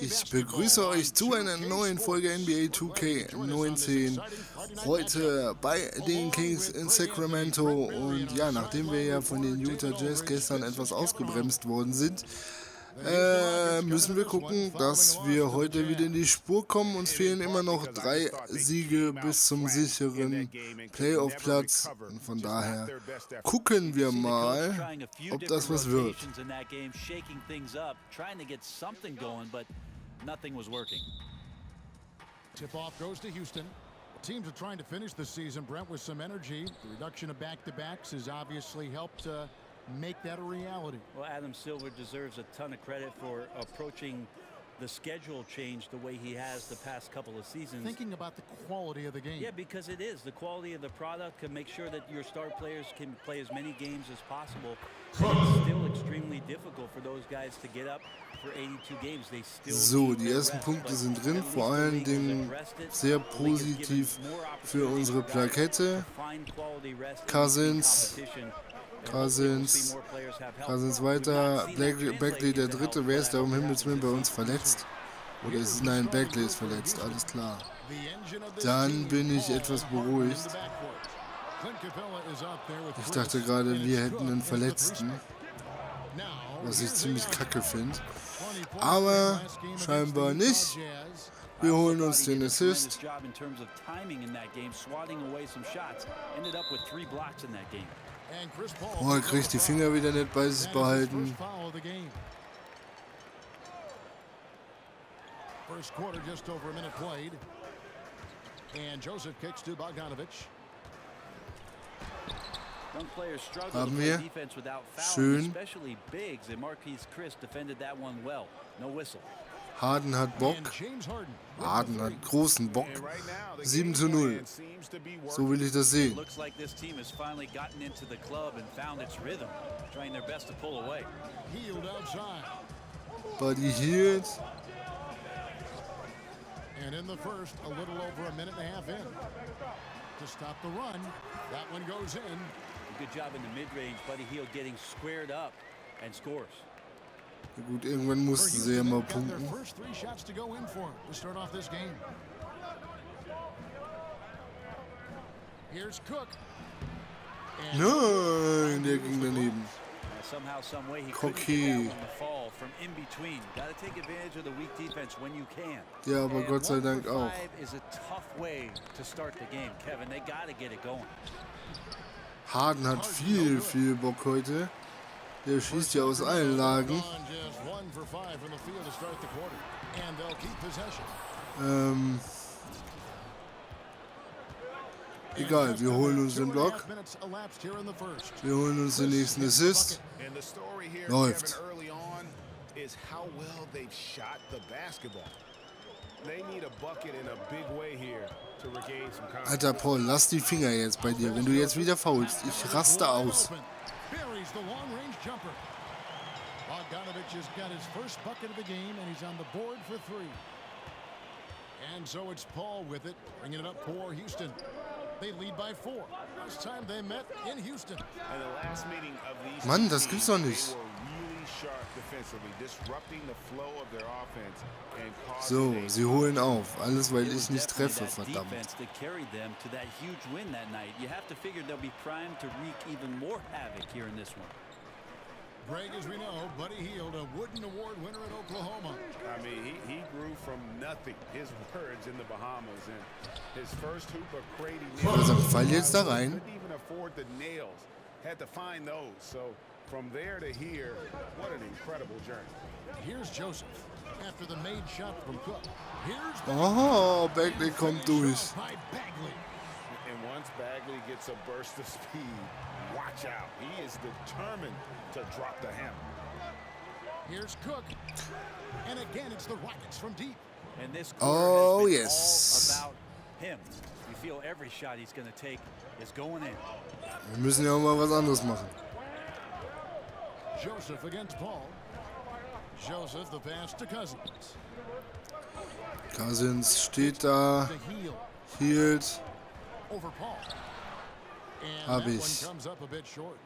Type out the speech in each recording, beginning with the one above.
Ich begrüße euch zu einer neuen Folge NBA2k19. Heute bei den Kings in Sacramento. Und ja, nachdem wir ja von den Utah Jazz gestern etwas ausgebremst worden sind, müssen wir gucken, dass wir heute wieder in die Spur kommen. Uns fehlen immer noch 3 Siege bis zum sicheren Playoff-Platz. Und von daher gucken wir mal, ob das was wird. Tip-off goes to Houston. Teams are trying to finish the season, Brent, with some energy. The reduction of back-to-backs has obviously helped make that a reality. Well, Adam Silver deserves a ton of credit for approaching the schedule change the way he has the past couple of seasons. Thinking about the quality of the game. Yeah, because it is. The quality of the product can make sure that your star players can play as many games as possible. And it's still extremely difficult for those guys to get up for 82 games. They still So, die ersten Punkte sind drin, vor allen Dingen sehr positiv für unsere Plakette. Cousins weiter, Bagley der Dritte. Wer ist da um Himmels Willen bei uns verletzt? Oder ist es, nein, Bagley ist verletzt, alles klar. Dann bin ich etwas beruhigt. Ich dachte gerade, wir hätten einen Verletzten, was ich ziemlich kacke finde. Aber scheinbar nicht. Wir holen uns den Assist. Oh, er kriegt die Finger wieder nicht bei sich behalten. First quarter just over a minute played. And Joseph kicks to Bogdanovic. Haben wir. Schön. Harden hat Bock. Harden hat großen Bock. 7:0. So will ich das sehen. Buddy Hield. And in the first, a little over a minute and a half in. To stop the run, that one goes in. Good job in the mid-range, Buddy Hield getting squared up and scores. Gut, irgendwann mussten sie ja mal punkten. Nein, der ging daneben. Cocky. Ja, aber Gott sei Dank auch. Harden hat viel Bock heute. Der schießt ja aus allen Lagen. Egal, wir holen uns den Block. Wir holen uns den nächsten Assist. Läuft. Alter Paul, lass die Finger jetzt bei dir. Wenn du jetzt wieder faulst, ich raste aus. Buries the long-range jumper. Bogdanovic has got his first bucket of the game, and he's on the board for 3. And so it's Paul with it, bringing it up for Houston. They lead by 4. Last time they met in Houston. Mann, das gibt's doch nicht. So, sie holen auf. Alles, weil ich nicht treffe, verdammt. Greg, as we know, Buddy Hield, a Wooden Award winner at Oklahoma. I mean, he grew from nothing. His words in the Bahamas and his first hoop of crazy. Also, fall jetzt da rein. Couldn't even afford the nails. Had to find those. So from there to here, what an incredible journey. Here's Joseph after the made shot from Cook. Here's Oh, Bagley kommt durch. And once Bagley gets a burst of speed, watch out. He is determined to drop the hammer. Here's Cook. And again, it's the Rockets from deep. And this Oh, all yes. about him. You feel every shot he's going to take is going in. Wir müssen ja auch mal was anderes machen. Joseph against Paul. Joseph, the pass to Cousins. Cousins steht da. Hield. Over Paul. And Hab that ich. one comes up a bit short.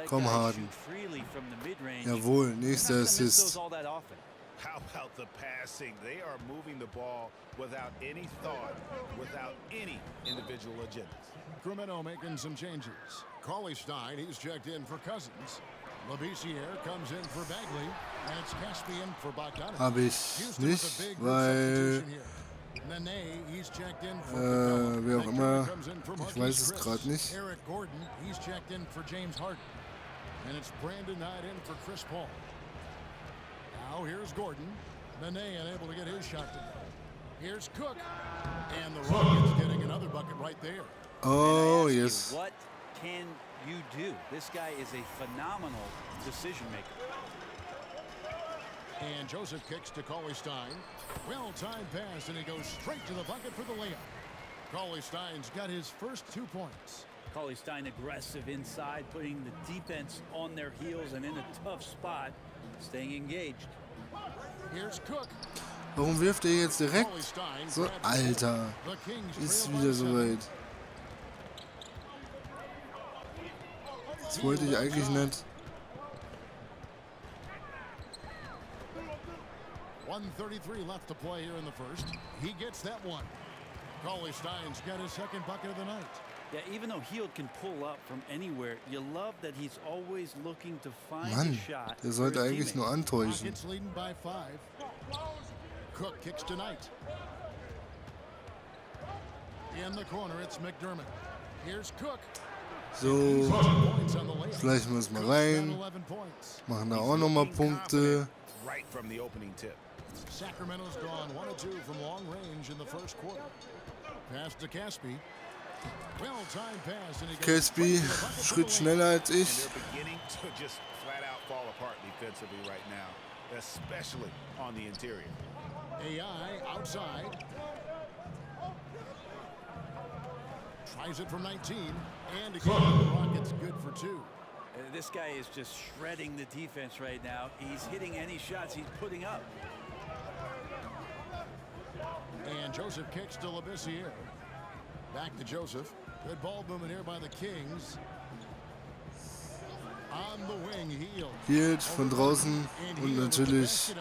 Komm, Harden. Jawohl, nächster Assist. How about the passing? They are moving the ball without any thought, without any individual agendas. Sacramento making some changes. Cauley Stein, he's checked in for Cousins. Labissiere comes in for Bagley. And it's Caspian for Bogdanovic. Hab ich nicht, weil wer auch immer, ich weiß es gerade nicht. Eric Gordon, he's checked in for James Harden. And it's Brandon Knight in for Chris Paul. Now here's Gordon. Nene unable to get his shot to go. Here's Cook. And the Rockets getting another bucket right there. Oh, yes. What can you do? This guy is a phenomenal decision maker. And Joseph kicks to Cauley Stein. Well-timed pass, and he goes straight to the bucket for the layup. Cauley Stein's got his first 2 points. Cauley Stein aggressive inside, putting the defense on their heels and in a tough spot, staying engaged. Here's Cook. Warum wirft er jetzt direkt? So, Alter. Ist wieder soweit. Das wollte ich eigentlich nicht. 1:33 left to play here in the first. He gets that one. Cauley Stein's got his second bucket of the night. Yeah, even though Hield can pull up from anywhere, you love that he's always looking to find Mann, a shot. der sollte eigentlich nur antäuschen. Rockets leading by 5. Cook kicks to Knight. In the corner, it's McDermott. Here's Cook. So, vielleicht müssen wir rein. Machen da auch nochmal Punkte. Right from the opening tip. Sacramento's gone 1 of 2 from long range in the first quarter. Pass to Caspi. Well-timed pass, and he goes Caspi, Schritt schneller als ich. They're beginning to just flat out fall apart defensively right now, especially on the interior. AI outside. Tries it from 19, and again, the Rockets good for 2. This guy is just shredding the defense right now. He's hitting any shots he's putting up. And Joseph kicks to Labissiere. Back to Joseph. Good ball movement here by the Kings. On the wing, Hield von draußen und natürlich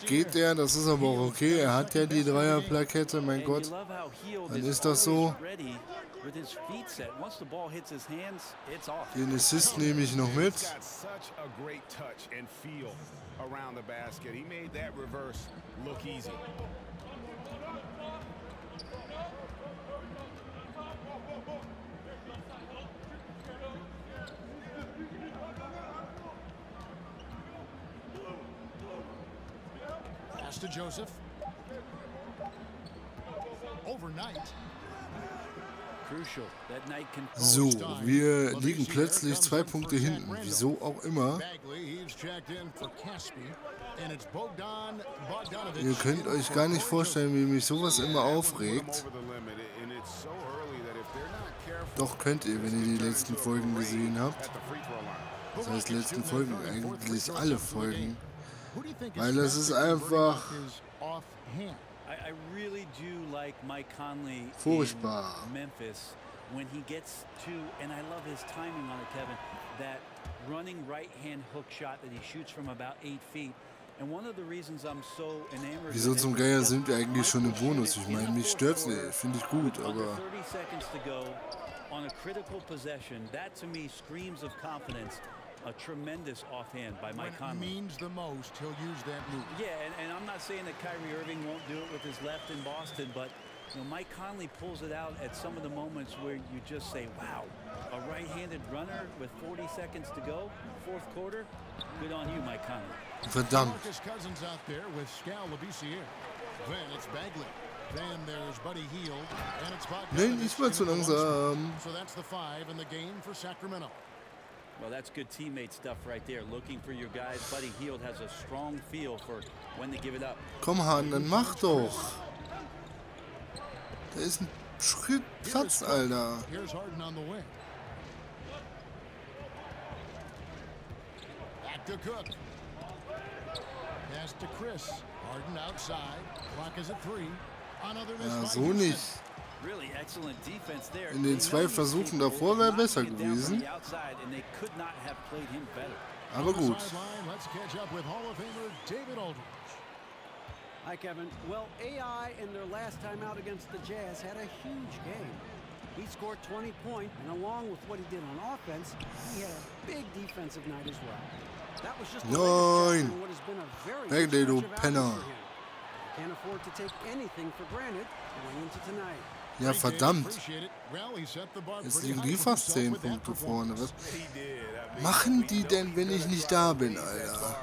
geht er, das ist aber auch okay. Er hat ja die Dreierplakette, mein Gott. Dann ist das so. Den Assist nehme ich noch mit. Pass to Joseph. Overnight. So, wir liegen plötzlich 2 Punkte hinten. Wieso auch immer. Ihr könnt euch gar nicht vorstellen, wie mich sowas immer aufregt. Doch könnt ihr, wenn ihr die letzten Folgen gesehen habt. Das heißt, letzten Folgen, eigentlich alle Folgen. Weil das ist einfach I really do like Mike Conley furchtbar. in Memphis when he gets to, and I love his timing on it, Kevin, that running right-hand hook shot that he shoots from about 8 feet. And one of the reasons I'm so enamored. Wieso zum Geier sind wir eigentlich schon im Bonus? Ich meine, mich stört's nicht, finde ich gut, aber 30 seconds to go on a critical possession. That to me screams of confidence. A tremendous offhand by Mike Conley. When it means the most, he'll use that move. Yeah, and I'm not saying that Kyrie Irving won't do it with his left in Boston, but you know, Mike Conley pulls it out at some of the moments where you just say, wow, a right-handed runner with 40 seconds to go, fourth quarter, good on you, Mike Conley. verdammt. Marcus Cousins out there with Scal Labissiere. Then it's Bagley. Then there's Buddy Hield, and it's Bogdanovic. Nein, nicht mal zu langsam. So that's the 5 in the game for Sacramento. Well, that's good teammate stuff right there. Looking for your guys. Buddy Hield has a strong feel for when to give it up. Komm, Hahn, dann mach doch. Da ist ein Schritt Platz, Alter. Here's Harden on the wing. Back to Cook. Pass to Chris. Harden outside. Clock is at 3. Another Ja, miss so by Houston. nicht. Really excellent defense there. In den 2 Versuchen davor wäre besser gewesen. Aber gut. Let's catch up with Hall of Famer David Aldridge. Hi, Kevin. Well, AI in their last time out against the Jazz had a huge game. He scored 20 points, and along with what he did on offense, he had a big defensive night as well. That was just the latest in what has been a very Bagley, du stretch of Penner. outings for him. Can't afford to take anything for granted going into tonight. Ja, verdammt. Jetzt liegen die fast 10 Punkte vorne. Was machen die denn, wenn ich nicht da bin, Alter?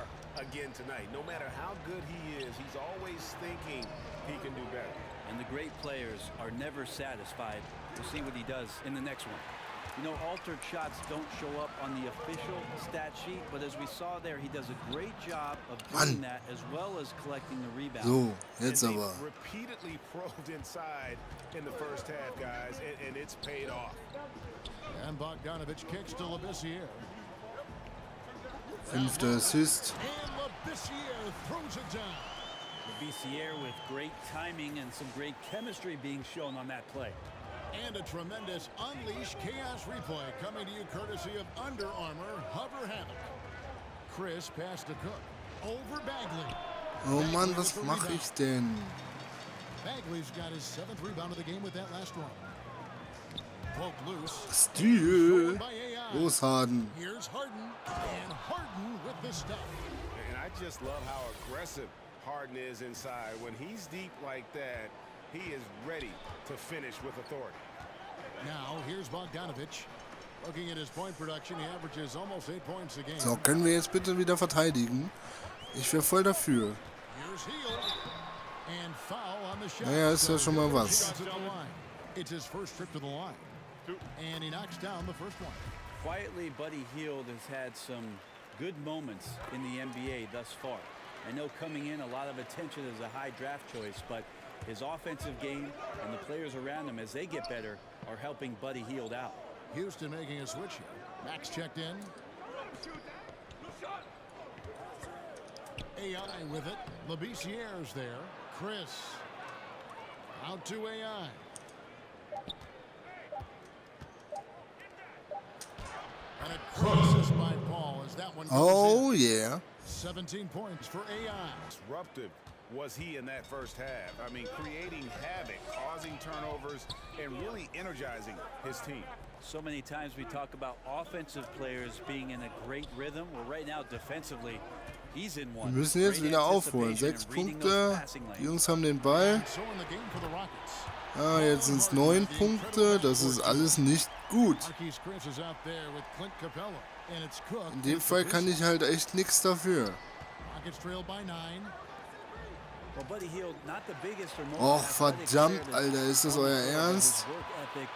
And the great players are never satisfied. We'll see what he does in the next one. You know, altered shots don't show up on the official stat sheet, but as we saw there, he does a great job of doing that as well as collecting the rebound. So, jetzt aber. Repeatedly probed inside in the first half, guys, and it's paid off. And Bogdanovich kicks to Labissiere. 5. Assist. And Labissiere throws it down. Labissiere with great timing and some great chemistry being shown on that play. And a tremendous Unleash Chaos replay coming to you courtesy of Under Armour Hover Havoc. Chris passed to Cook. Over Bagley. Oh Mann, was mache ich denn? Bagley's got his 7th rebound of the game with that last one. Poked loose. Stil. Los, Harden. Here's Harden. And Harden with the stuff. And I just love how aggressive Harden is inside. When he's deep like that, he is ready to finish with authority. Now, here's Bogdanovich. Looking at his point production, he averages almost 8 points a game. So, können wir jetzt bitte wieder verteidigen? Ich wäre voll dafür. Here's Hield. And foul on the shot. Naja, ist ja schon mal was. It's his first trip to the line. And he knocks down the first one. Quietly, Buddy Hield has had some good moments in the NBA thus far. I know coming in, a lot of attention as a high draft choice, but his offensive game and the players around him as they get better are helping Buddy Hield out. Houston making a switch here. Max checked in. AI with it. Labissiere's there. Chris. Out to AI. And a crisis by Paul as that one Oh goes in. yeah. 17 points for AI. Disruptive was he in that first half. I mean, creating havoc, causing turnovers, and really energizing his team. So many times we talk about offensive players being in a great rhythm. Well, right now defensively, he's in one. Wir müssen jetzt wieder aufholen. 6 Punkte. Die Jungs haben den Ball. So in the game for the Rockets. Ah, jetzt sind es 9 Punkte. Das ist alles nicht gut. Marquise Chris is out there with Clint Capella. And it's Cook. In dem Fall kann ich halt echt nichts dafür. Rockets trail by 9. Well, Buddy Hield, not the biggest or most Och, athletic verdammt, player, but Alter. Ist das euer Ernst? his work ethic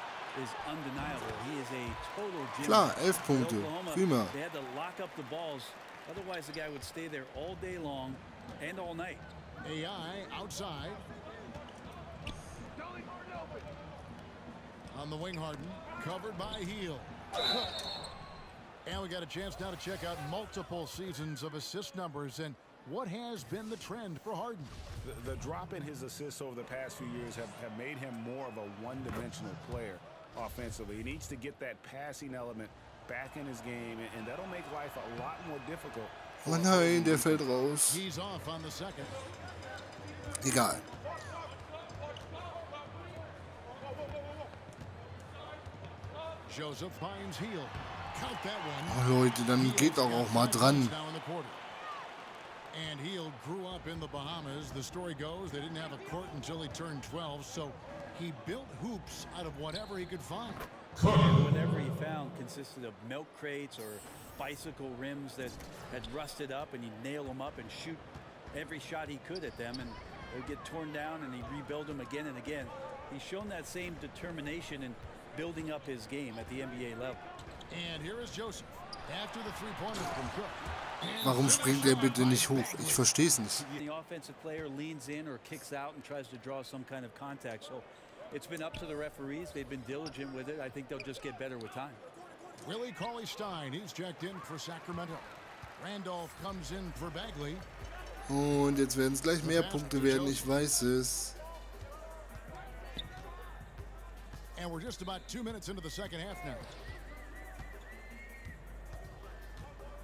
is undeniable. He is a total gym. Klar, 11 Punkte. Oklahoma, Prima. they had to lock up the balls. Otherwise, the guy would stay there all day long and all night. AI outside. On the wing, Harden. Covered by Hield. And we got a chance now to check out multiple seasons of assist numbers and what has been the trend for Harden. The drop in his assists over the past few years have made him more of a one-dimensional player offensively. He needs to get that passing element back in his game, and that'll make life a lot more difficult. Oh nein, der fällt raus. He's off on the second. Egal. Joseph finds Hield. Count that one. Oh Leute, dann geht doch auch mal dran. Now in the quarter. And Hield grew up in the Bahamas. The story goes they didn't have a court until he turned 12, so he built hoops out of whatever he could find. And whatever he found consisted of milk crates or bicycle rims that had rusted up, and he'd nail them up and shoot every shot he could at them, and they'd get torn down, and he'd rebuild them again and again. He's shown that same determination in building up his game at the NBA level. And here is Joseph after the three-pointer from Cook. Warum springt er bitte nicht hoch? Ich verstehe es nicht. The offensive player leans in or kicks out and tries to draw some kind of contact. So it's been up to the referees. They've been diligent with it. I think they'll just get better with time. Willie Cauley-Stein, he's checked in for Sacramento. Randolph comes in for Bagley. Und jetzt werden es gleich mehr Punkte werden, ich weiß es. And we're just about 2 minutes into the second half now.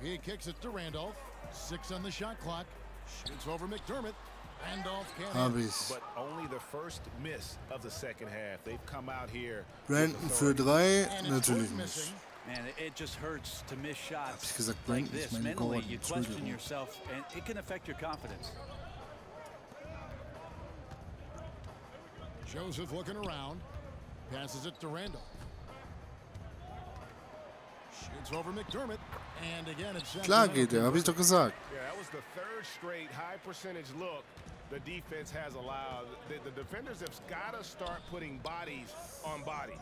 He kicks it to Randolph. 6 on the shot clock. Shoots over McDermott. Randolph can't hit. But only the first miss of the second half. They've come out here. Brandon für 3, natürlich nicht. Man, it just hurts to miss Hab ich shots gesagt, like Brandon, ich this. meine Mentally, Gordon, you question Entschuldigung. yourself, and it can affect your confidence. Joseph looking around. Passes it to Randolph. Shoots over McDermott. And again, it's Klar geht er, hab ich doch gesagt. Yeah, that was the third straight high percentage look the defense has allowed. The defenders have got to start putting bodies on bodies.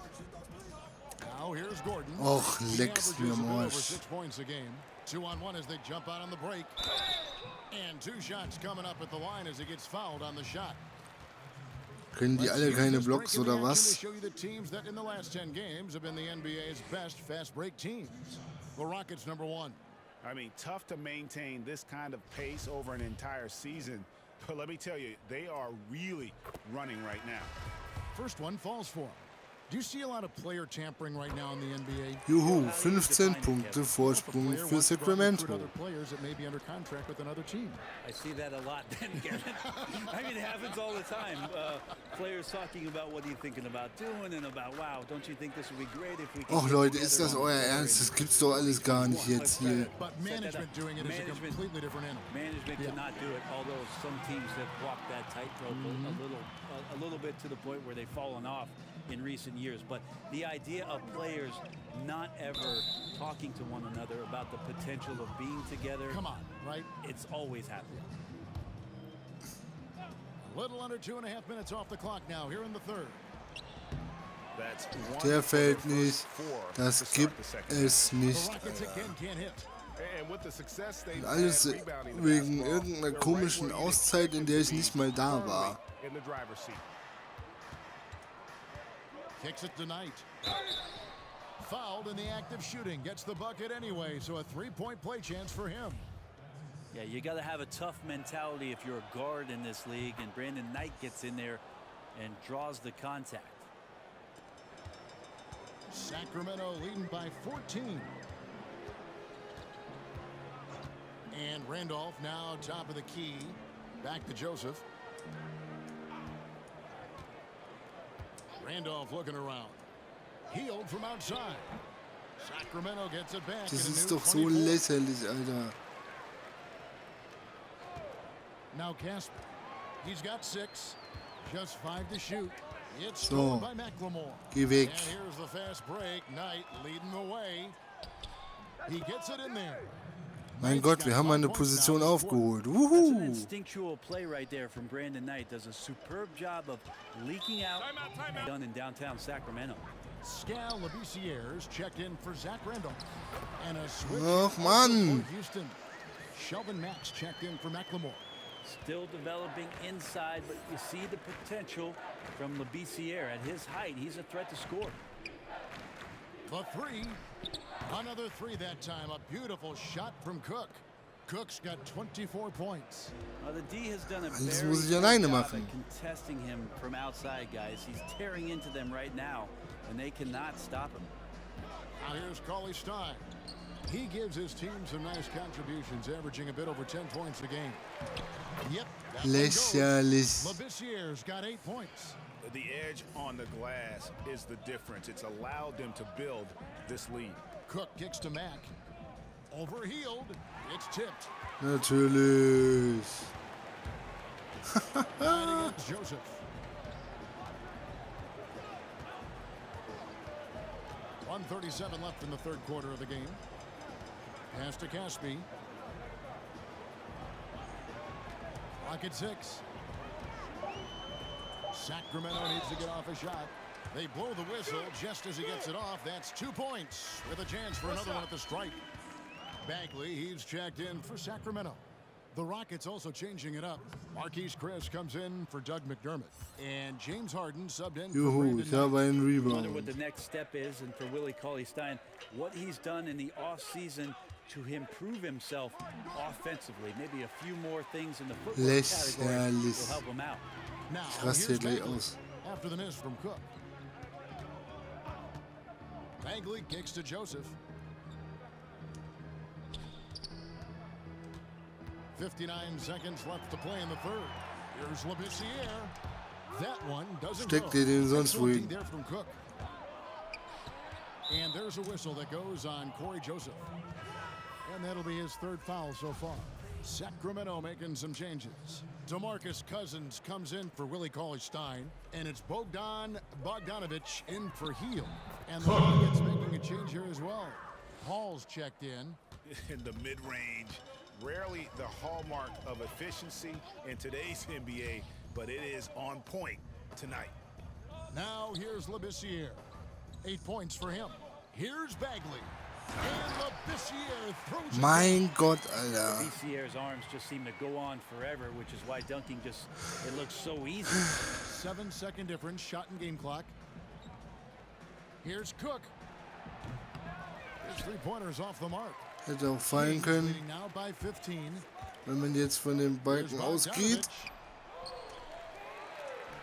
Now here's Gordon. Och, He leckst mir averages a am bit over Arsch. 6 points a game. 2-on-1 as they jump out on the break. And 2 shots coming up at the line as he gets fouled on the shot. Können die alle keine Blocks oder To was? show you the teams that in the last 10 games have been the NBA's best fast break teams. The Rockets #1. I mean, tough to maintain this kind of pace over an entire season. But let me tell you, they are really running right now. First one falls for him. Do you see a lot of player tampering right now in the NBA? Juhu, 15 Punkte Vorsprung für Sacramento. Other players that may be under contract with another team. I see that a lot, then, Garrett. I mean, it happens all the time. Players talking about what are you thinking about doing and about, wow, don't you think this would be great if we could Och get Leute, together ist das on euer the Ernst? court?" Das gibt's doch alles gar nicht jetzt hier. But management doing it is a completely different animal. Management cannot do it, although some teams have walked that tightrope a little bit to the point where they've fallen off in recent years. But the idea of players not ever talking to one another about the potential of being together, Come on, right? it's always happening. A little under 2.5 minutes off the clock now here in the third. That's one Der for fällt their nicht. first 4 Das to start gibt the second es The nicht. Rockets again can't hit. half. And with the success they've Alles had rebounding the wegen basketball, irgendeiner they're komischen right where you'd Auszeit, expect in them der to ich be, nicht mal da war. firmly in the driver's seat. Kicks it to Knight. Fouled in the act of shooting. Gets the bucket anyway, so a 3-point play chance for him. Yeah, you got to have a tough mentality if you're a guard in this league, and Brandon Knight gets in there and draws the contact. Sacramento leading by 14. And Randolph now top of the key. Back to Joseph. Randolph looking around. Healed from outside. Sacramento gets it back. Das in a ist new doch so 24. lächerlich, Alter. Now Casper. He's got 6. Just 5 to shoot. It's So. stolen by McLemore. Geh weg. And here's the fast break. Knight leading the way. He gets it in there. Mein Gott, wir haben eine Position aufgeholt. That's an Wuhu! instinctual play right there from Brandon Knight. Does a superb job of leaking out. Done in downtown Sacramento. Scal Labissiere checked in for Zach Randolph. And a switch Och, Mann! for Houston. Shelvin Max checked in for McLemore. Still developing inside, but you see the potential from Labissiere. At his height, he's a threat to score. The 3. Another 3 that time. A beautiful shot from Cook. Cook's got 24 points. The D has done a Alles very muss ich good alleine job machen. at contesting him from outside, guys. He's tearing into them right now, and they cannot stop him. Now here's Cauley Stein. He gives his team some nice contributions, averaging a bit over 10 points a game. Yep. that one goes. Lächerlich. Labissiere's got 8 points. The edge on the glass is the difference. It's allowed them to build this lead. Cook kicks to Mack. Overhealed. It's tipped. Natürlich. Right against Joseph. .137 left in the third quarter of the game. Pass to Caspi. Rocket 6. Sacramento needs to get off a shot. They blow the whistle just as he gets it off. That's 2 points with a chance for another one at the stripe. Bagley, he's checked in for Sacramento. The Rockets also changing it up. Marquise Chris comes in for Doug McDermott. And James Harden subbed in for Juhu, Brandon ich habe einen Wonder what Rebound. the next step is, and for Willie Cauley-Stein, what he's done in the offseason to improve himself offensively. Maybe a few more things in the footwork category will Lächerlich. help him out. Now, Ich raste hier here's gleich Bagley aus. after the miss from Cook. Bagley kicks to Joseph. 59 seconds left to play in the third. Here's Labissiere. That one doesn't go. Steckt ihr den sonst wohin? There from Cook. And there's a whistle that goes on Corey Joseph. And that'll be his third foul so far. Sacramento making some changes. DeMarcus Cousins comes in for Willie Cauley-Stein. And it's Bogdanovich in for Heel. And the Rockets making a change here as well. Hall's checked in. In the mid-range, rarely the hallmark of efficiency in today's NBA, but it is on point tonight. Now here's Labissiere. 8 points for him. Here's Bagley. And Labissiere throws it. Mein Gott, Alter. Labissiere's arms just seem to go on forever, which is why dunking just, it looks so easy. 7-second difference, shot and game clock. Here's Cook. His three-pointers off the mark. Hätte auch fallen können, Leading now by 15. wenn man jetzt von den Balken ausgeht.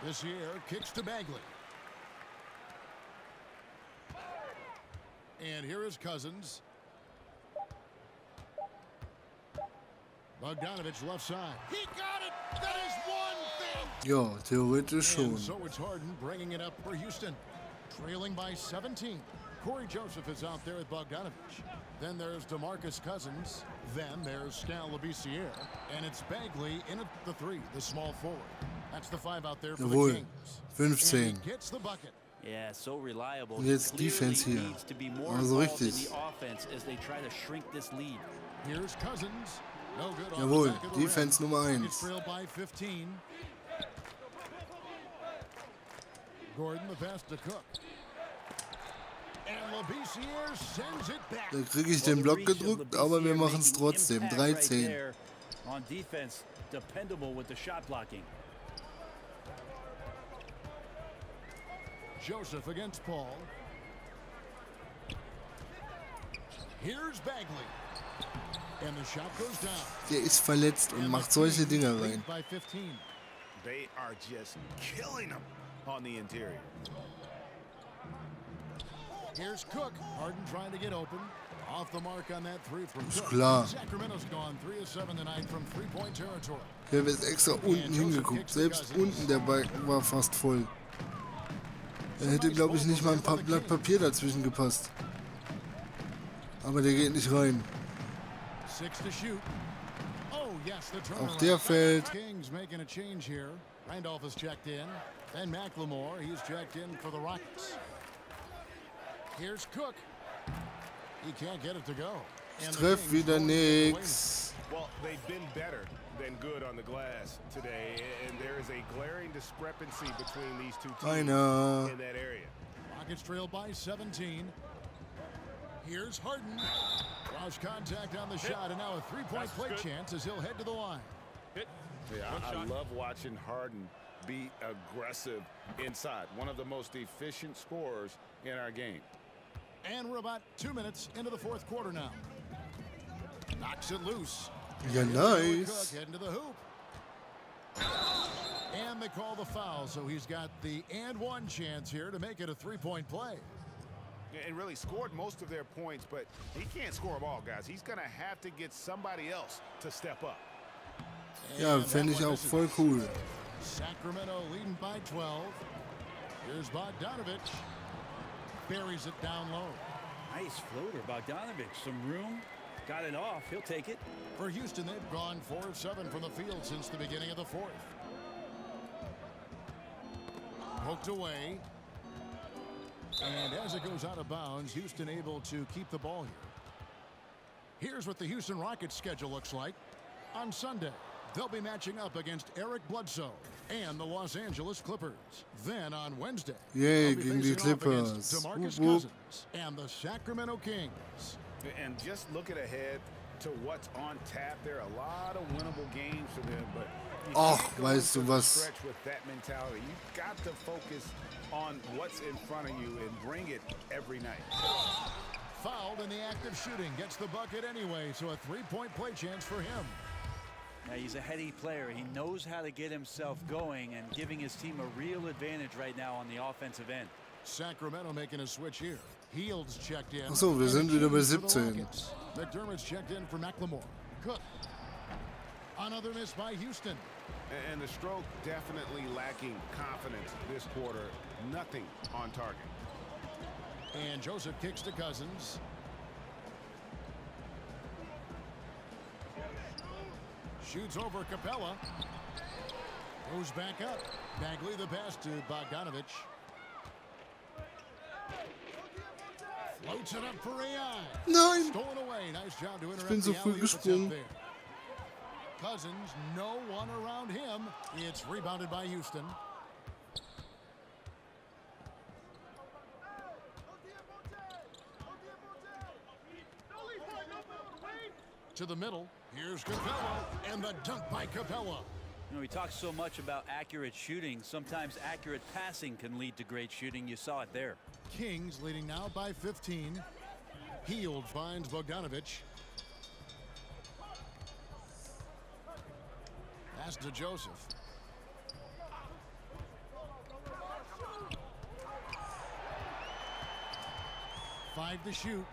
Labissiere kicks to Bagley. And here is Cousins. Bogdanovich left side. He got it. That is one thing. Ja, theoretisch schon. And so it's Harden bringing it up for Houston. Trailing by 17. Corey Joseph is out there with Bogdanovich. Then there's DeMarcus Cousins. Then there's Skal Labissiere. And it's Bagley in at the three, the small forward. That's the five out there for the Jawohl, Kings. 15. And he gets the bucket. Yeah, so reliable. Und jetzt Clearly Defense hier. needs to be more Also involved in richtig. the offense as they try to shrink this lead. Here's Cousins. No good on Jawohl, the back of the Defense rim. Nummer Rockets 1. trail by 15. Gordon the pass to Cook. And Labissiere sends it back. Da kriege ich den Block gedrückt, aber wir machen es trotzdem. 13. On defense, dependable with the shot blocking. Joseph against Paul. Here's Bagley. And the shot goes down. Der ist verletzt und macht solche Dinger rein. By 15. They are just killing them on the interior. Here's Cook. Harden trying to get open. Off the mark on that three from Ist Cook. klar. Sacramento's gone 3 of 7 tonight from three-point territory. Ich habe jetzt extra unten hingeguckt. Selbst unten der Balken war fast voll. Da hätte, glaube ich, nicht mal ein Blatt Papier dazwischen gepasst. Aber der geht nicht rein. 6 to shoot. Oh, yes, the Auch turnaround. der fällt. Kings making a change here. Randolph is checked in. Then McLemore, he's checked in for the Rockets. Here's Cook. He can't get it to go. Ich And the treff Kings wieder going the other way. nix. Well, they've been better than good on the glass today, and there is a glaring discrepancy between these two teams Einer. in that area. Rockets trail by 17. Here's Harden. Draws contact on the shot, and now a three-point play chance as he'll head to the line. Yeah, I love watching Harden be aggressive inside. One of the most efficient scorers in our game. And we're about 2 minutes into the fourth quarter now. Knocks it loose. Ja, nice. Cook heading to the hoop. And they call the foul, so he's got the and one chance here to make it a three-point play. And really scored most of their points, but he can't score them all, guys. He's going to have to get somebody else to step up. Ja, And fände that ich one auch misses. voll cool. Sacramento leading by 12. Here's Bogdanovich. Buries it down low. Nice floater, Bogdanovich. Some room. Got it off. He'll take it. For Houston, they've gone 4 of 7 from the field since the beginning of the fourth. Poked away. And as it goes out of bounds, Houston able to keep the ball here. Here's what the Houston Rockets schedule looks like. On Sunday, they'll be matching up against Eric Bledsoe and the Los Angeles Clippers. Then on Wednesday, Yay, they'll be gegen die facing off against Clippers. DeMarcus Wupp, wupp. Cousins and the Sacramento Kings. And just looking ahead to what's on tap, there are a lot of winnable games for them, but you Och, can't go weißt into du the was? stretch with that mentality. You've got to focus on what's in front of you and bring it every night. Fouled in the act of shooting, gets the bucket anyway, so a three-point play chance for him. Now, he's a heady player. He knows how to get himself going and giving his team a real advantage right now on the offensive end. Sacramento making a switch here. Heald's checked in. Achso, wir sind wieder bei 17. McDermott's checked in for McLemore. Cook. Another miss by Houston. And the stroke definitely lacking confidence this quarter. Nothing on target. And Joseph kicks to Cousins. Shoots over Capella. Goes back up. Bagley the pass to Bogdanovich. Floats it up for AI. Nein! Stolen away. Nice job to interrupt bin so the früh alley-oop attempt gesprungen. there. Cousins, no one around him. It's rebounded by Houston. To the middle. Here's Capella, and the dunk by Capella. You know, he talks so much about accurate shooting. Sometimes accurate passing can lead to great shooting. You saw it there. Kings leading now by 15. Heald finds Bogdanovich. Pass to Joseph. Five to shoot.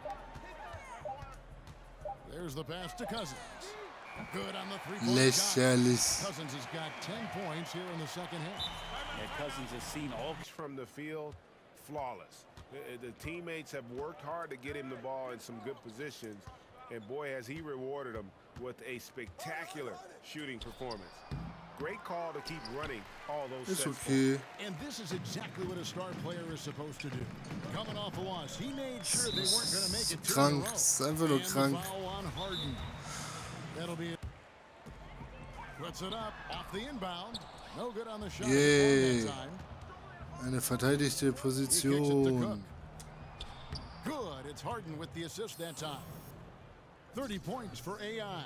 There's the pass to Cousins. Good on the three-point shot. Lächerlich. Cousins has got 10 points here in the second half. Yeah, Cousins has seen all. From the field, flawless. The teammates have worked hard to get him the ball in some good positions. And boy, has he rewarded them with a spectacular shooting performance. Great call to keep running all those Ist sets. okay. And this is exactly what a star player is supposed to do. Coming off a loss, he made sure they weren't going to make it two in a Krank. row. Ist einfach nur And the krank. foul on Harden. That'll be it. Puts it up off the inbound. No good on the shot. Yay. That time. Eine verteidigte He kicks it to Position. Cook. Good. It's Harden with the assist that time. 30 points for AI.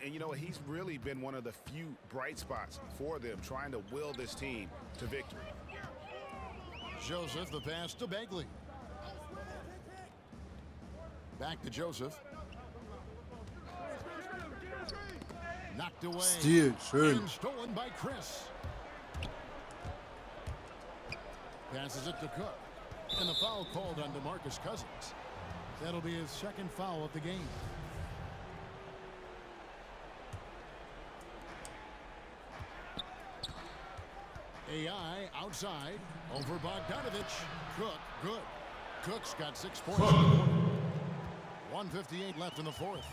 And you know, he's really been one of the few bright spots for them, trying to will this team to victory. Joseph, the pass to Bagley. Back to Joseph. Knocked away. Stil, schön. And stolen by Chris. Passes it to Cook. And the foul called on DeMarcus Cousins. That'll be his second foul of the game. AI outside over Bogdanovich. Cook, good. Cook's got 6 points. 1:58 left in the fourth.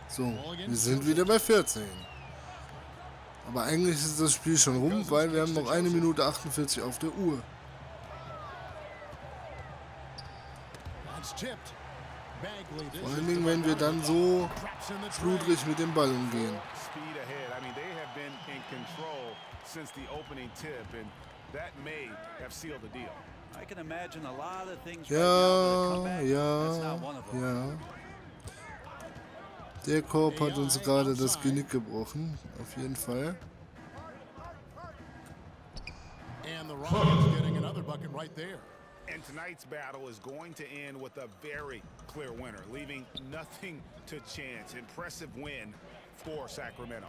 So, wir sind wieder bei 14. Aber eigentlich ist das Spiel schon rum, weil wir haben noch 1 Minute 48 auf der Uhr. That's tipped. Bagley, this Vor is allen Dingen, wenn wir dann so traps in the schludrig mit dem Ball umgehen. Speed ahead. I mean, they have been in control since the opening tip, and that may have sealed the deal. I can imagine a lot of things right now, but a Ja, comeback, that's ja, not one of them. ja. Der Korb hat uns gerade das Genick gebrochen, auf jeden Fall. And the Rockets getting another bucket right there. And tonight's battle is going to end with a very clear winner, leaving nothing to chance. Impressive win for Sacramento.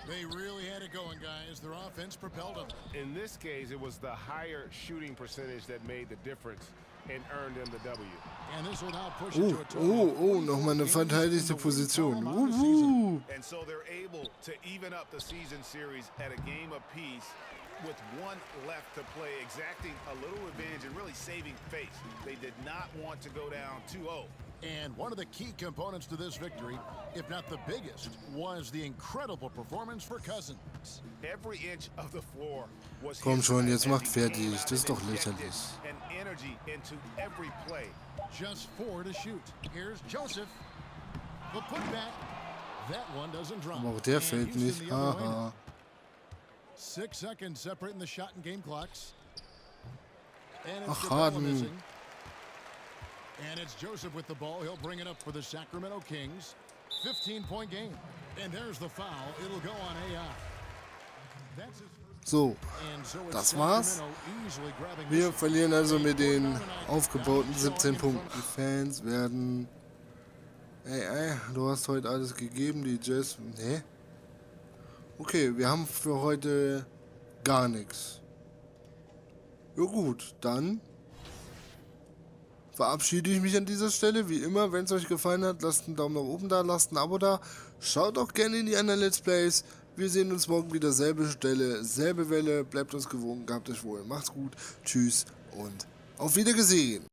They really had it going, guys. Their offense propelled them. In this case, it was the higher shooting percentage that made the difference and earned them the W. And this will now push it to a total of Nochmal eine 44 verteidigte games in the Position. win column of the season. And so they're able to even up the season series at a game apiece with one left to play, exacting a little revenge and really saving face. They did not want to go down 2-0. And one of the key components to this victory, if not the biggest, was the incredible performance for Cousins. Every inch of the floor was Komm his schon, as jetzt he macht came fertig. out Das ist doch and injected lächerlich. an energy into every play. Just 4 to shoot. Here's Joseph. The putback. That one doesn't drop. Aber auch der And fällt Houston nicht. the other way now. Haha. 6 seconds separating the shot and game clocks. And it's Ach, Capella Harden. missing. And it's Joseph with the ball. He'll bring it up for the Sacramento Kings. 15-point game. And there's the foul. It'll go on AI. That's his first. So, And so it's das war's. Sacramento easily grabbing Wir this. verlieren also mit den aufgebauten 17 Punkten. Die Fans werden... Ey, du hast heute alles gegeben, die Jazz... Hä? Okay, wir haben für heute gar nichts. Ja gut, dann verabschiede ich mich an dieser Stelle. Wie immer, wenn es euch gefallen hat, lasst einen Daumen nach oben da, lasst ein Abo da. Schaut auch gerne in die anderen Let's Plays. Wir sehen uns morgen wieder, selbe Stelle, selbe Welle. Bleibt uns gewogen, gehabt euch wohl. Macht's gut, tschüss und auf Wiedergesehen.